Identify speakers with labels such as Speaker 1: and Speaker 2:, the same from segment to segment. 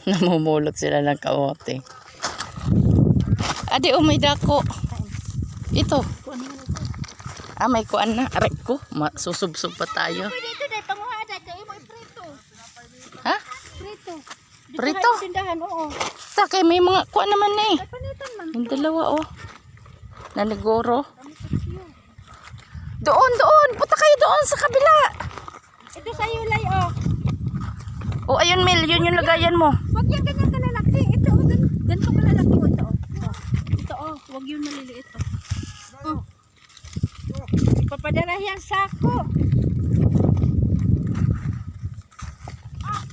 Speaker 1: Namumulot sila ng kamote. Adi, may dako. Ito. May kuan na. Aray ko. Susubsub pa tayo.
Speaker 2: Dito dahil panguha dahil kayo mo iprito.
Speaker 1: Ha?
Speaker 2: Prito.
Speaker 1: Prito?
Speaker 2: Tindahan, oo.
Speaker 1: Takay, may mga kuan naman eh.
Speaker 2: Ay, panitan man.
Speaker 1: Yung dalawa oh. Naligoro. Doon. Punta kayo doon sa kabila.
Speaker 2: Ito sa yulay, oh.
Speaker 1: Oh, ayun Mel. Yun yung lagayan mo.
Speaker 2: Huwag yan ganyan kalalaki. Ito, oh. Ganito kalalaki, oh. Ito, oh. Ito, oh. Huwag yung maliliit, oh. Papadala yung sako.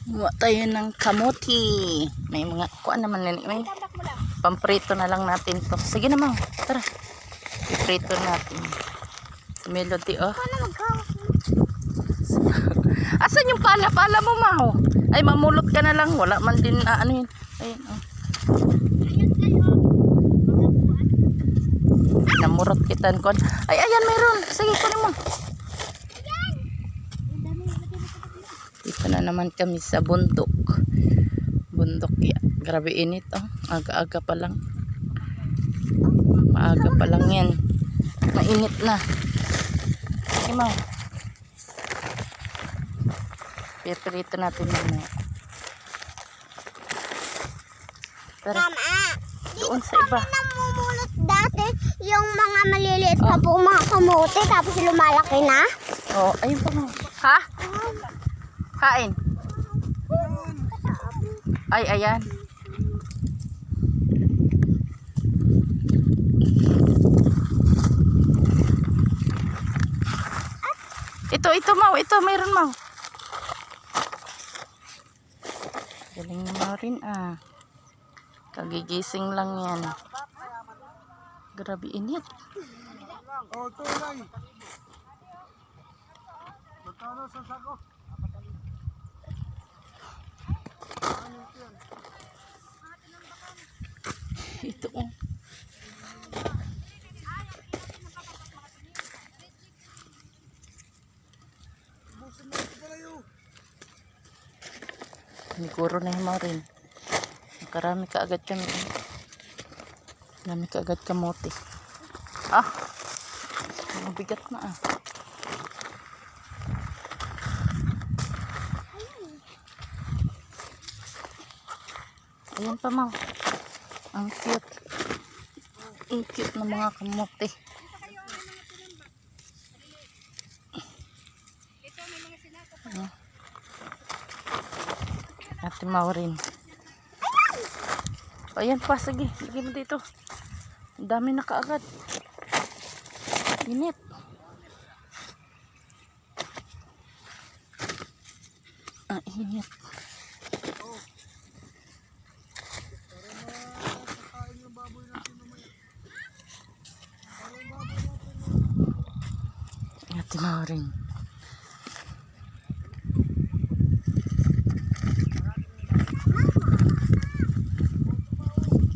Speaker 1: Muha tayo ng kamote. May mga kuan naman na. May
Speaker 2: Tambak mo lang.
Speaker 1: pamprito na lang natin to. Sige na Mang. Tara. Iprito natin. Si Melody oh.
Speaker 2: Paano magkawak mo?
Speaker 1: Asan yung pala? Pala mo Mau? Ay mamulot ka na lang. Wala man din ano yun. Ayun oh.
Speaker 2: Ayun kayo, oh.
Speaker 1: Namurot kita kon. Ay ayan meron. Sige kunin mo. Dito na naman kami sa bundok. Bundok ya. Grabe init oh. Aga-aga pa lang. Maaga pa lang yan. Mainit na. Sige Mau. Piprito natin muna. Tara.
Speaker 2: Mama,
Speaker 1: Doon sa iba.
Speaker 2: namumulot dati yung mga maliliit pa po mga kamote tapos lumalaki na.
Speaker 1: Oh, ayun pa Mau. Ha? Kain. Ay, ayan. Ito Mau. Ito, mayroon Mau. Galing naman rin ah. Kagigising lang yan. Grabe init.
Speaker 3: Oh, tunay. Magkano sa sako?
Speaker 1: Ito oh. Siguro na yung rin. Karami ka agad kami. Karami ka agad kamote. Ah! Mabigat na ah. Ayan pa Mau. Ang cute. Ang cute ng mga kamote. Ate Mau rin. Ayan pa, sige. Lagay mo dito. Ang dami na kaagad. Init. Init. Ate Mau rin.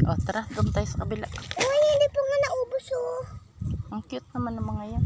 Speaker 1: O, tara. Doon tayo sa kabila.
Speaker 2: Uy, hindi po nga naubos, oh.
Speaker 1: Ang cute naman ng mga yan.